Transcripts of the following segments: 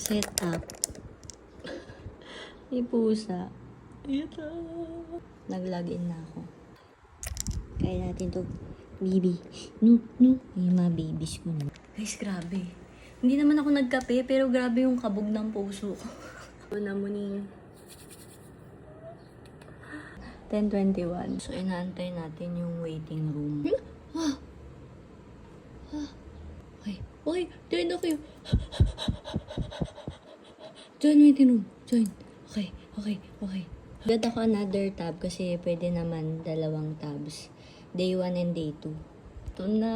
Set up. May pusa. Ito. Nag-login na ako. Kaya natin to. Baby. No. Yung mga babies ko na. Guys, grabe. Hindi naman ako nagkape, pero grabe yung kabog ng puso ko. Una mo ni 10:21. So, inaantay natin yung waiting room. Okay, join na kayo. Join waiting room. Join. Okay. Agad ako another tab kasi pwede naman dalawang tabs. Day 1 and day 2. Ito na.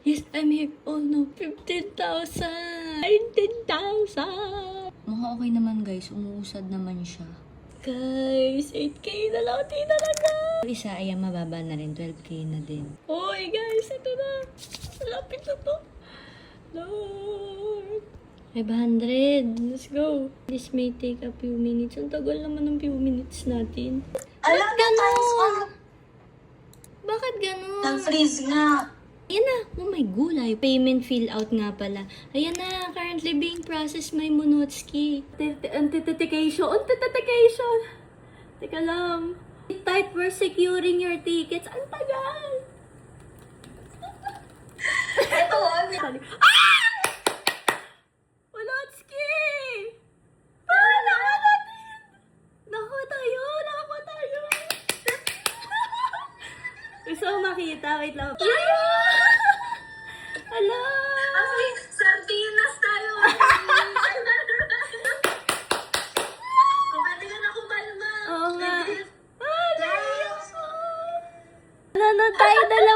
Yes, I'm here. Oh no, 15,000! 19,000! Mukha okay naman guys, umuusad naman siya. Guys, 8K na lang, di talaga! Isa ay mababa na rin, 12K na din. Hoy guys, ito na! Malapit na to! Lord! 500! Let's go! This may take a few minutes. Ang tagal naman ng few minutes natin. Alam na tayo Bakit ganun? nag-freeze nga. Ayan na. Oh my gulay. Payment fill out nga pala. Ayan na. Currently being processed my Monotski. Authentication. Teka lang. Type we're securing your tickets. Ang tagal. Ito, Ah! Monotski! Nakakuha natin! Nakakuha tayo! Gusto ko makita. Wait lang. Hello! Ay, sardinas tayo. Pwede ka na kumalma. Oo nga. Naiyak ko. Wala na tayo dalawa.